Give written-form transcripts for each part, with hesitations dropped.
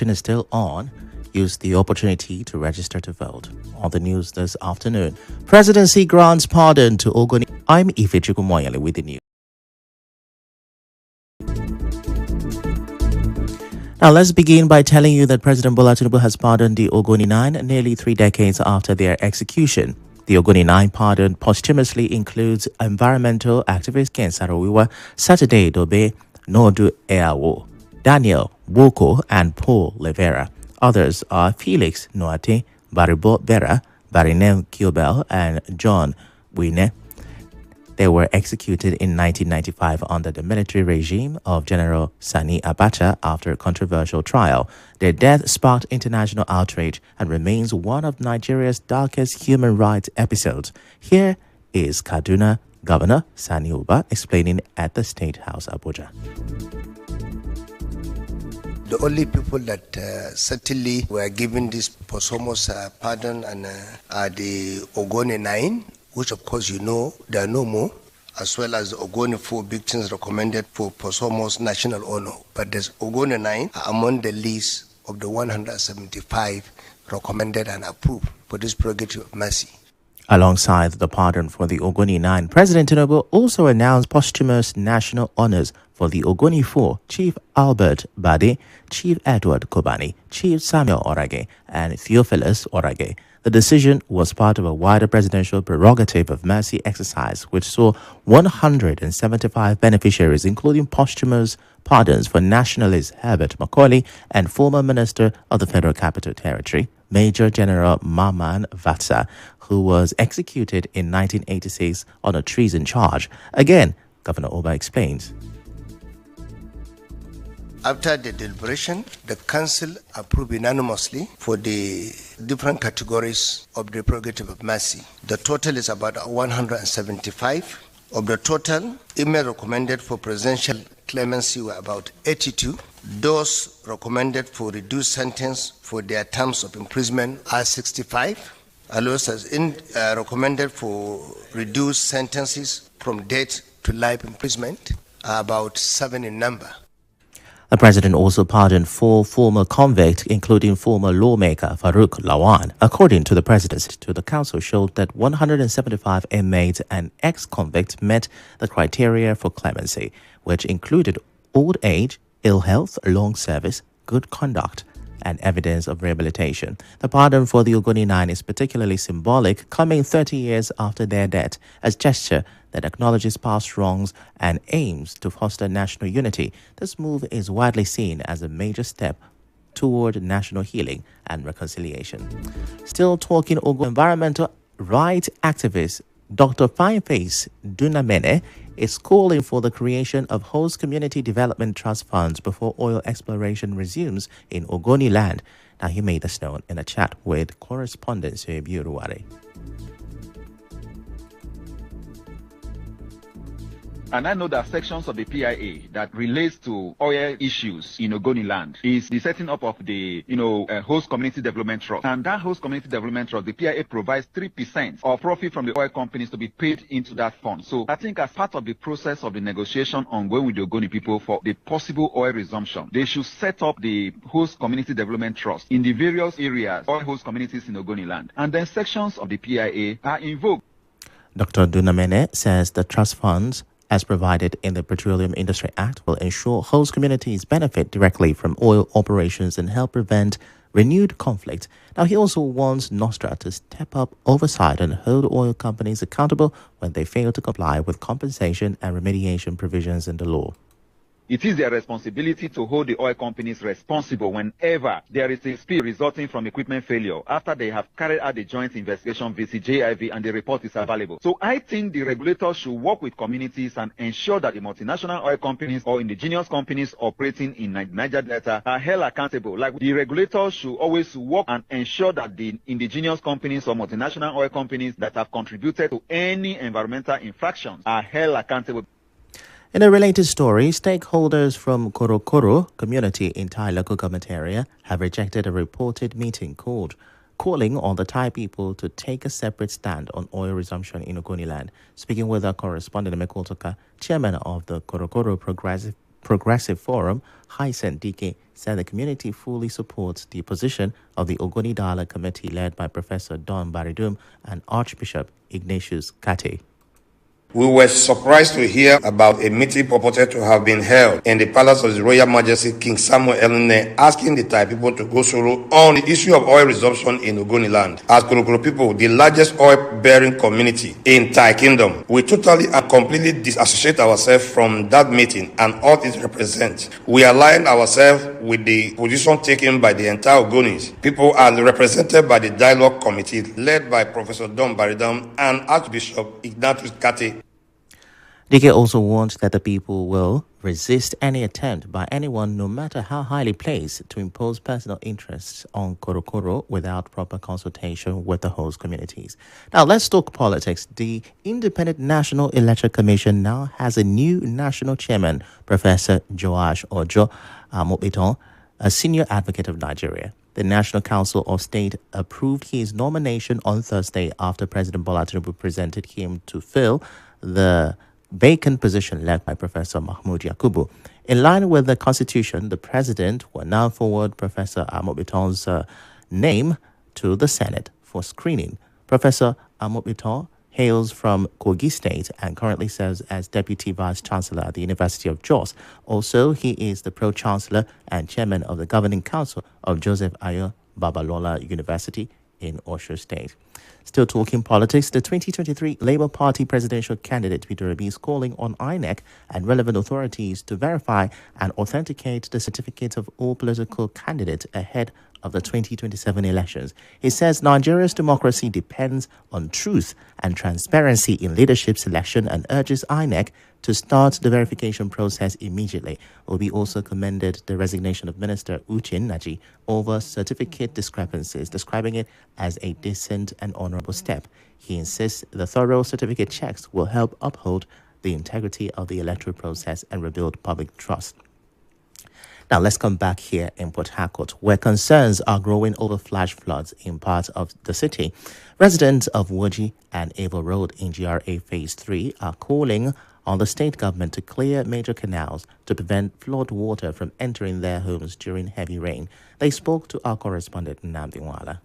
Is still on. Use the opportunity to register to vote. On the news this afternoon, Presidency grants pardon to Ogoni. I'm Ifechukwu Muonyili with the news. Now let's begin by telling you that President Bola Tinubu has pardoned the Ogoni Nine nearly 3 decades after their execution. The Ogoni Nine pardon posthumously includes environmental activist Ken Saro-Wiwa, Saturday Dobe, Nodu Eawo, Daniel Woko, and Paul Levera. Others are Felix Noate, Baribo Bera, Barinem Kiobel, and John Wine. They were executed in 1995 under the military regime of General Sani Abacha after a controversial trial. Their death sparked international outrage and remains one of Nigeria's darkest human rights episodes. Here is Kaduna Governor Sani Uba explaining at the State House, Abuja. The only people that certainly were given this posthumous pardon are the Ogoni 9, which of course you know there are no more, as well as the Ogoni 4 victims recommended for posthumous national honor. But there's Ogoni 9 are among the list of the 175 recommended and approved for this prerogative of mercy. Alongside the pardon for the Ogoni 9, President Tinubu also announced posthumous national honors for the Ogoni 4, Chief Albert Bade, Chief Edward Kobani, Chief Samuel Orage, and Theophilus Orage. The decision was part of a wider presidential prerogative of mercy exercise, which saw 175 beneficiaries, including posthumous pardons for nationalist Herbert Macaulay and former Minister of the Federal Capital Territory, Major General Maman Vatsa, who was executed in 1986 on a treason charge. Again, Governor Oba explains. After the deliberation, the Council approved unanimously for the different categories of the prerogative of mercy. The total is about 175. Of the total, email recommended for presidential clemency were about 82. Those recommended for reduced sentence for their terms of imprisonment are 65. Those as recommended for reduced sentences from death to life imprisonment are about 7 in number. The president also pardoned 4 former convicts, including former lawmaker Farouk Lawan. According to the presidency, to the council showed that 175 inmates and ex-convicts met the criteria for clemency, which included old age, ill health, long service, good conduct, and evidence of rehabilitation. The pardon for the Ogoni 9 is particularly symbolic, coming 30 years after their death, as gesture that acknowledges past wrongs and aims to foster national unity. This move is widely seen as a major step toward national healing and reconciliation. Still talking Ogo, environmental rights activist Dr. Fineface Dunamene is calling for the creation of host community development trust funds before oil exploration resumes in Ogoni land. Now, he made this known in a chat with correspondent Suebi Uruware. And I know that sections of the PIA that relates to oil issues in Ogoni land is the setting up of the, host community development trust. And that host community development trust, the PIA provides 3% of profit from the oil companies to be paid into that fund. So I think as part of the process of the negotiation ongoing with the Ogoni people for the possible oil resumption, they should set up the host community development trust in the various areas, oil host communities in Ogoni land. And then sections of the PIA are invoked. Dr. Dunamene says the trust funds as provided in the Petroleum Industry Act will ensure host communities benefit directly from oil operations and help prevent renewed conflict. Now, he also wants Nostra to step up oversight and hold oil companies accountable when they fail to comply with compensation and remediation provisions in the law. It is their responsibility to hold the oil companies responsible whenever there is a spill resulting from equipment failure after they have carried out the joint investigation visit JIV and the report is available. So I think the regulators should work with communities and ensure that the multinational oil companies or indigenous companies operating in Niger Delta are held accountable. Like the regulators should always work and ensure that the indigenous companies or multinational oil companies that have contributed to any environmental infractions are held accountable. In a related story, stakeholders from Korokoro community in Thai local government area have rejected a reported meeting calling on the Thai people to take a separate stand on oil resumption in Ogoni land. Speaking with our correspondent Emeko Toka, chairman of the Korokoro Progressive Forum, Hyacinth Dike, said the community fully supports the position of the Ogoni Dialogue Committee led by Professor Don Baridum and Archbishop Ignatius Kate. We were surprised to hear about a meeting purported to have been held in the palace of His Royal Majesty King Samuel Elune, asking the Thai people to go solo on the issue of oil resumption in Ogoni land. As Korokoro people, the largest oil-bearing community in Thai Kingdom, we totally and completely disassociate ourselves from that meeting and all it represents. We align ourselves with the position taken by the entire Ogonis. People are represented by the Dialogue Committee led by Professor Don Baridam and Archbishop Ignatius Kate. Dike also warned that the people will resist any attempt by anyone, no matter how highly placed, to impose personal interests on Korokoro without proper consultation with the host communities. Now, let's talk politics. The Independent National Electoral Commission now has a new national chairman, Professor Joash Ojo Amobiton, a senior advocate of Nigeria. The National Council of State approved his nomination on Thursday after President Bola Tinubu presented him to fill the vacant position left by Professor Mahmoud Yakubu. In line with the Constitution, the President will now forward Professor Amobiton's name to the Senate for screening. Professor Amobiton hails from Kogi State and currently serves as Deputy Vice-Chancellor at the University of Jos. Also, he is the Pro-Chancellor and Chairman of the Governing Council of Joseph Ayo Babalola University in Osho State. Still talking politics, the 2023 Labour Party presidential candidate Peter Obi is calling on INEC and relevant authorities to verify and authenticate the certificates of all political candidates ahead of the 2027 elections. He says Nigeria's democracy depends on truth and transparency in leadership selection and urges INEC to start the verification process immediately. Obi also commended the resignation of Minister Uche Nnaji over certificate discrepancies, describing it as a decent and honorable step. He insists the thorough certificate checks will help uphold the integrity of the electoral process and rebuild public trust. Now, let's come back here in Port Harcourt, where concerns are growing over flash floods in parts of the city. Residents of Woji and Avo Road in GRA Phase 3 are calling on the state government to clear major canals to prevent flood water from entering their homes during heavy rain. They spoke to our correspondent, Nnamdi Nwala.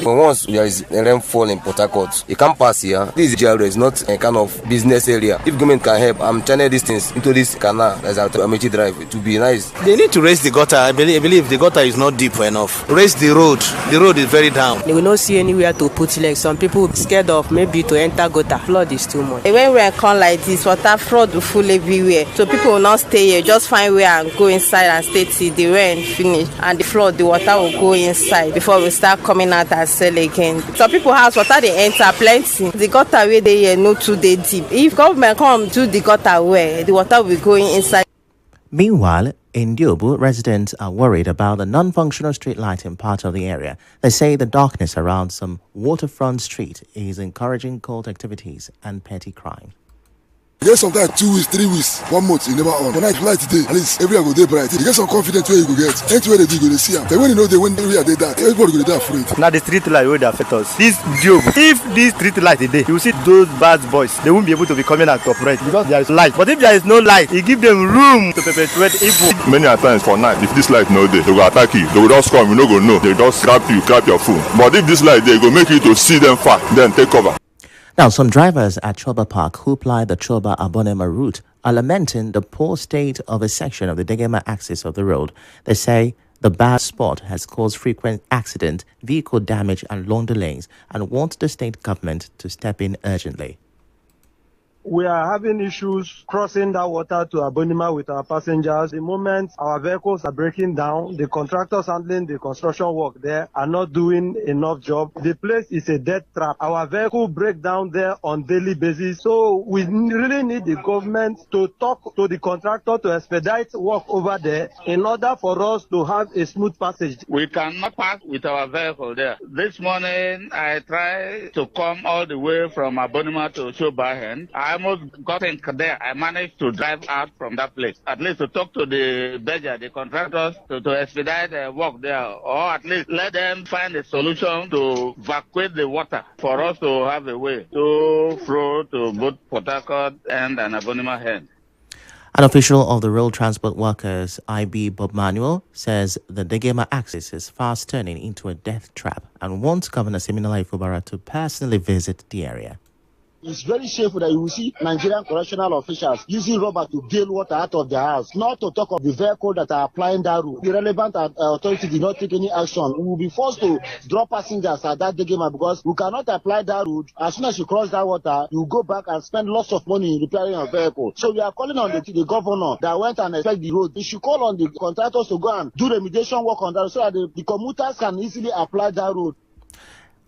For once there is a rainfall in Port Harcourt, you can't pass here. This GRA is not a kind of business area. If government can help, I'm channeling these things into this canal as at Amici Drive. It would be nice. They need to raise the gutter. I believe the gutter is not deep enough. Raise the road. The road is very down. They will not see anywhere to put legs. Some people scared of maybe to enter gutter. Flood is too much. When we come like this, water flood will full everywhere. So people will not stay here. Just find where and go inside and stay till the rain finish. And the flood, the water will go inside before we start coming out and sell again. Some people house water they enter plenty. The gutter where they here no too they deep. If government come do the gutter where the water will go inside. Meanwhile, in Diobu, residents are worried about the non-functional street light in part of the area. They say the darkness around some waterfront street is encouraging cult activities and petty crime. You get sometimes 2 weeks, 3 weeks, 1 month, you never on. When I fly today, at least everywhere go day bright. You get some confidence where you go get. Anywhere they do, you go to see them. Then when you know when we are there, that everybody go to that afraid. Now the street light will affect us. This job, if this street light is there, you will see those bad boys. They won't be able to be coming out to operate because there is light. But if there is no light, it gives them room to perpetuate evil. Many times for night, if this light no there, they will attack you. They will just come, you no go know. They just grab your phone. But if this light there, go make you to see them far, then take cover. Now, some drivers at Choba Park who ply the Choba Abonema route are lamenting the poor state of a section of the Degema axis of the road. They say the bad spot has caused frequent accident, vehicle damage and long delays and want the state government to step in urgently. We are having issues crossing that water to Abonima with our passengers. The moment our vehicles are breaking down, the contractors handling the construction work there are not doing enough job. The place is a death trap. Our vehicle break down there on daily basis. So we really need the government to talk to the contractor to expedite work over there in order for us to have a smooth passage. We cannot pass with our vehicle there. This morning I tried to come all the way from Abonima to Chobahen. I I almost got in there. I managed to drive out from that place, at least to talk to the Beja, the contractors, to expedite the work there, or at least let them find a solution to evacuate the water for us to have a way to flow to both Port Harcourt and Abonima Head. An official of the Road Transport Workers, IB Bob Manuel, says the Degema axis is fast turning into a death trap and wants Governor Siminalayi Fubara to personally visit the area. It's very shameful that you will see Nigerian correctional officials using rubber to bail water out of their house. Not to talk of the vehicle that are applying that route. The relevant authority did not take any action. We will be forced to drop passengers at that Degema because we cannot apply that route. As soon as you cross that water, you go back and spend lots of money in repairing your vehicle. So we are calling on the governor that went and inspect the road. He should call on the contractors to go and do remediation work on that so that the commuters can easily apply that road.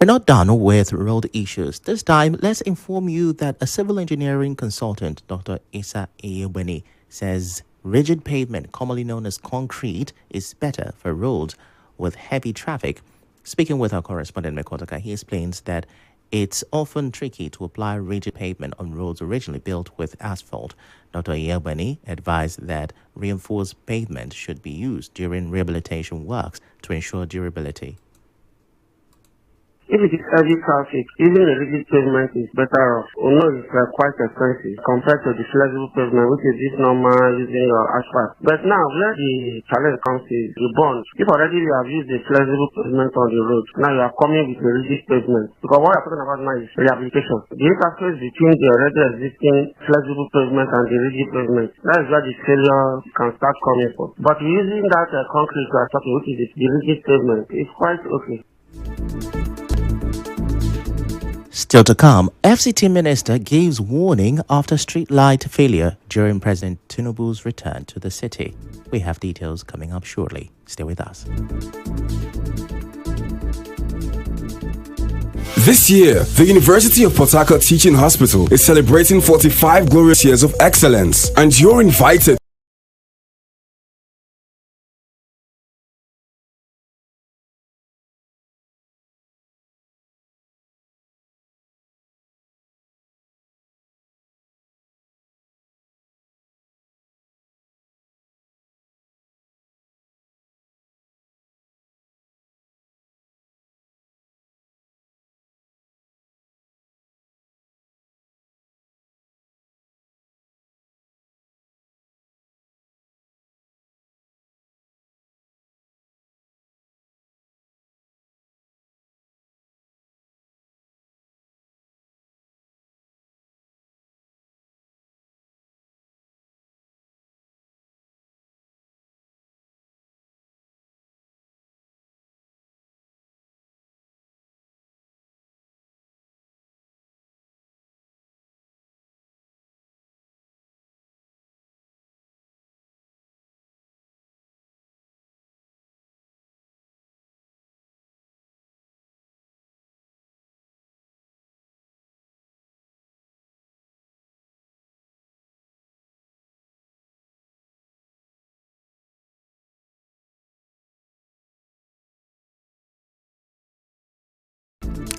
We're not done with road issues. This time, let's inform you that a civil engineering consultant, Dr. Isa Eyebeni, says rigid pavement, commonly known as concrete, is better for roads with heavy traffic. Speaking with our correspondent, Mekotaka, he explains that it's often tricky to apply rigid pavement on roads originally built with asphalt. Dr. Eyebeni advised that reinforced pavement should be used during rehabilitation works to ensure durability. If it is heavy traffic, even a rigid pavement is better off. We know it's quite expensive compared to the flexible pavement, which is this normal using asphalt. But now, where the challenge comes is the bond. If already you have used the flexible pavement on the road, now you are coming with a rigid pavement. Because what we are talking about now is rehabilitation. The interface between the already existing flexible pavement and the rigid pavement, that is where the failure can start coming from. But using that concrete we are talking, which is the rigid pavement, is quite okay. Still to come, FCT minister gives warning after street light failure during President Tinubu's return to the city. We have details coming up shortly. Stay with us. This year, the University of Port Harcourt Teaching Hospital is celebrating 45 glorious years of excellence, and you're invited.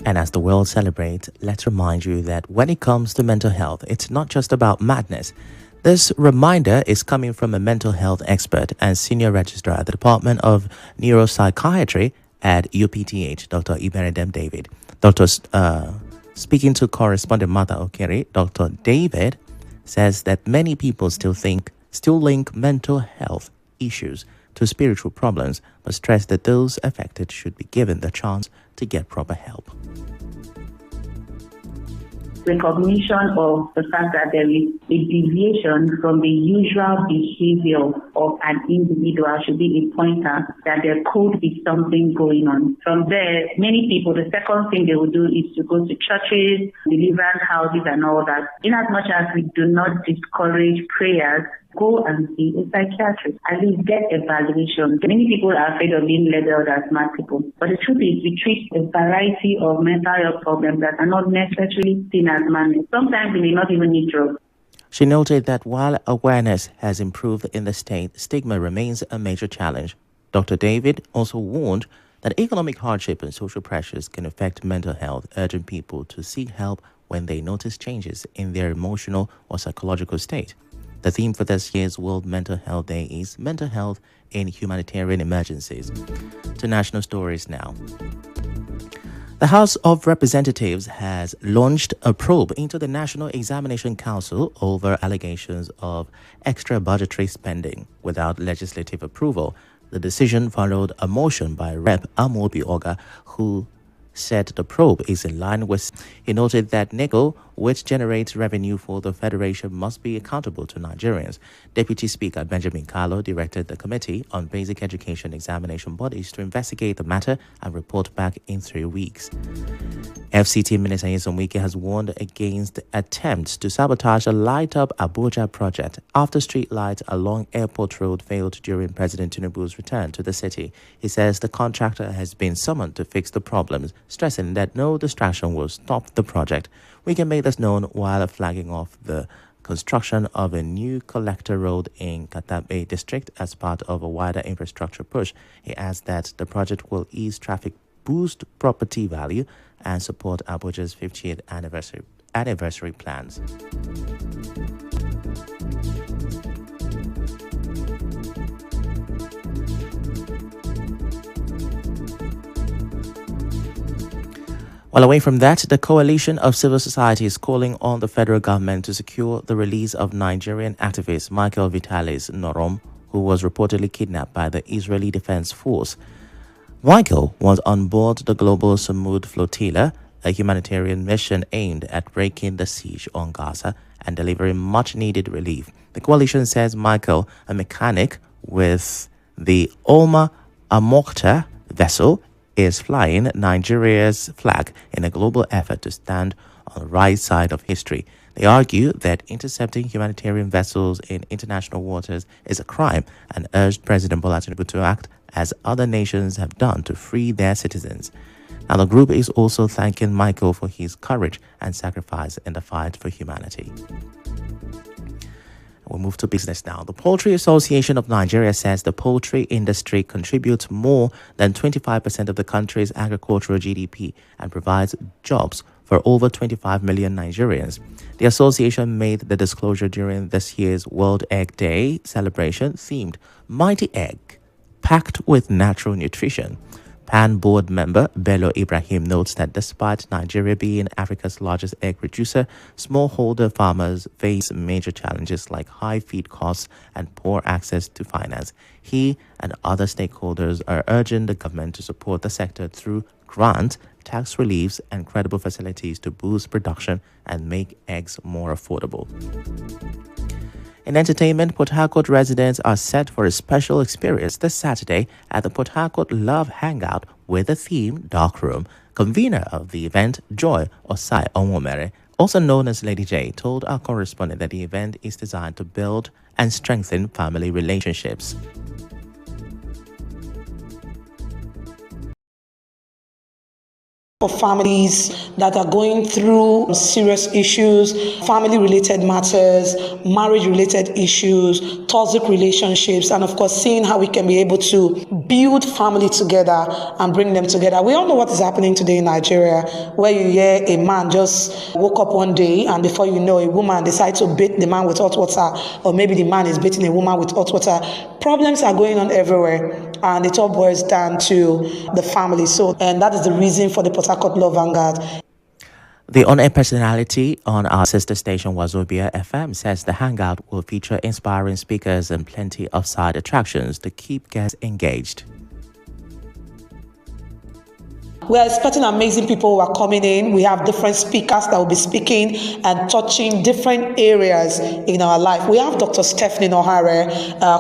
And as the world celebrates, let's remind you that when it comes to mental health, it's not just about madness. This reminder is coming from a mental health expert and senior registrar at the Department of Neuropsychiatry at UPTH, Dr. Iberedem David. Speaking to correspondent Martha Okere, Dr. David says that many people still link mental health issues to spiritual problems, but stress that those affected should be given the chance to get proper help. Recognition of the fact that there is a deviation from the usual behavior of an individual should be a pointer that there could be something going on. From there, many people, the second thing they will do is to go to churches, deliverance houses and all that. In as much as we do not discourage prayers, go and see a psychiatrist. At least get evaluation. Many people are afraid of being labeled as mad people. But the truth is, we treat a variety of mental health problems that are not necessarily seen as madness. Sometimes we may not even need drugs. She noted that while awareness has improved in the state, stigma remains a major challenge. Dr. David also warned that economic hardship and social pressures can affect mental health, urging people to seek help when they notice changes in their emotional or psychological state. The theme for this year's World Mental Health Day is Mental Health in Humanitarian Emergencies. To national stories now. The House of Representatives has launched a probe into the National Examination Council over allegations of extra budgetary spending without legislative approval. The decision followed a motion by Rep. Amobi Oga, who said the probe is in line with. He noted that NECO, which generates revenue for the Federation, must be accountable to Nigerians. Deputy Speaker Benjamin Kalu directed the Committee on Basic Education Examination Bodies to investigate the matter and report back in 3 weeks. FCT Minister Nyesom Wike has warned against attempts to sabotage a Light Up Abuja project after street lights along Airport Road failed during President Tinubu's return to the city. He says the contractor has been summoned to fix the problems, stressing that no distraction will stop the project. Wike made this known while flagging off the construction of a new collector road in Katabe district as part of a wider infrastructure push. He adds that the project will ease traffic, boost property value, and support Abuja's 50th anniversary plans. While away from that, the coalition of civil society is calling on the federal government to secure the release of Nigerian activist Michael Vitalis Norom, who was reportedly kidnapped by the Israeli Defense Force. Michael was on board the Global Samud Flotilla, a humanitarian mission aimed at breaking the siege on Gaza and delivering much-needed relief. The coalition says Michael, a mechanic with the Olma Amokta vessel, is flying Nigeria's flag in a global effort to stand on the right side of history. They argue that intercepting humanitarian vessels in international waters is a crime and urged President Bola Tinubu to act as other nations have done to free their citizens. Now, the group is also thanking Michael for his courage and sacrifice in the fight for humanity. We'll move to business now. The Poultry Association of Nigeria says the poultry industry contributes more than 25% of the country's agricultural GDP and provides jobs for over 25 million Nigerians. The association made the disclosure during this year's World Egg Day celebration themed Mighty Egg, packed with natural nutrition. PAN board member Bello Ibrahim notes that despite Nigeria being Africa's largest egg producer, smallholder farmers face major challenges like high feed costs and poor access to finance. He and other stakeholders are urging the government to support the sector through grants, tax reliefs, and credible facilities to boost production and make eggs more affordable. In entertainment, Port Harcourt residents are set for a special experience this Saturday at the Port Harcourt Love Hangout with the theme Dark Room. Convener of the event, Joy Osai Onwomere, also known as Lady J, told our correspondent that the event is designed to build and strengthen family relationships. For families that are going through serious issues, family-related matters, marriage-related issues, toxic relationships, and of course, seeing how we can be able to build family together and bring them together. We all know what is happening today in Nigeria, where you hear a man just woke up one day and before you know, a woman decides to beat the man with hot water, or maybe the man is beating a woman with hot water. Problems are going on everywhere, and it all boils down to the family. And that is the reason for the Port Harcourt Love Vanguard. The on-air personality on our sister station Wazobia FM says the hangout will feature inspiring speakers and plenty of side attractions to keep guests engaged. We are expecting amazing people who are coming in. We have different speakers that will be speaking and touching different areas in our life. We have Dr. Stephanie Nohare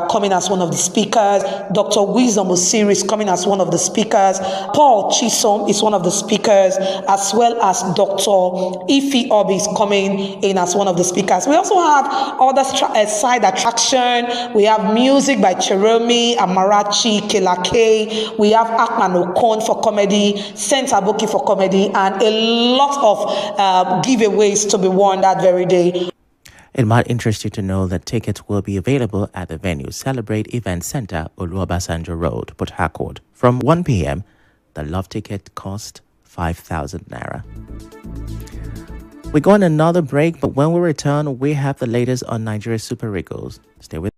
coming as one of the speakers. Dr. Wisdom Osiri is coming as one of the speakers. Paul Chisom is one of the speakers, as well as Dr. Ife Obi is coming in as one of the speakers. We also have other side attraction. We have music by Cheromi, Amarachi, Kelake. We have Akman Okon for comedy, Saint Aboki for comedy, and a lot of giveaways to be won that very day. It might interest you to know that tickets will be available at the venue Celebrate Event Center, Oluwabasanjo Road, Port Harcourt. From 1 p.m., the love ticket cost 5,000 naira. We're going another break, but when we return, we have the latest on Nigeria's Super Eagles. Stay with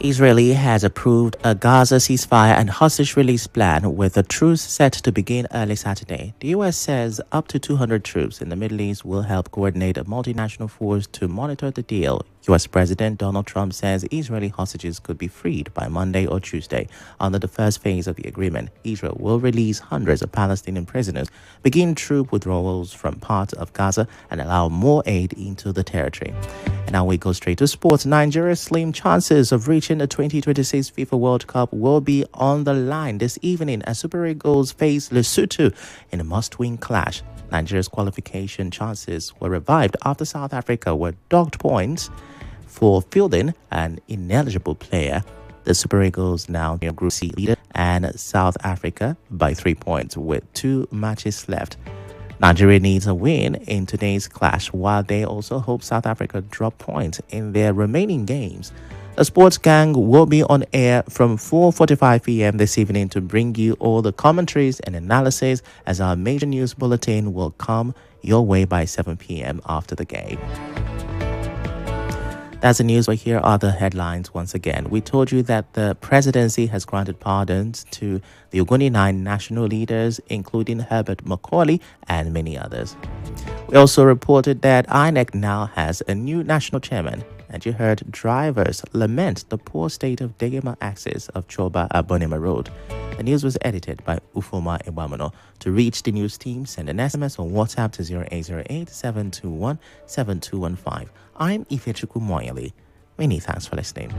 Israel has approved a Gaza ceasefire and hostage release plan with a truce set to begin early Saturday. The U.S. says up to 200 troops in the Middle East will help coordinate a multinational force to monitor the deal. U.S. President Donald Trump says Israeli hostages could be freed by Monday or Tuesday. Under the first phase of the agreement, Israel will release hundreds of Palestinian prisoners, begin troop withdrawals from parts of Gaza, and allow more aid into the territory. And now we go straight to sports. Nigeria's slim chances of reaching the 2026 FIFA World Cup will be on the line this evening as Super Eagles face Lesotho in a must-win clash. Nigeria's qualification chances were revived after South Africa were docked points for fielding an ineligible player. The Super Eagles now near Group C leader and South Africa by 3 points with 2 matches left. Nigeria needs a win in today's clash, while they also hope South Africa drop points in their remaining games. The Sports Gang will be on air from 4:45 p.m. this evening to bring you all the commentaries and analysis, as our major news bulletin will come your way by 7 p.m. after the game. That's the news, but here are the headlines once again. We told you that the presidency has granted pardons to the Ogoni 9 national leaders, including Herbert Macaulay and many others. We also reported that INEC now has a new national chairman, and you heard drivers lament the poor state of Degema access of Choba Abonima Road. The news was edited by Ufoma Ibamono. To reach the news team, send an SMS or WhatsApp to 0808-721-7215. I'm Ifechukwu Muonyili. Many thanks for listening.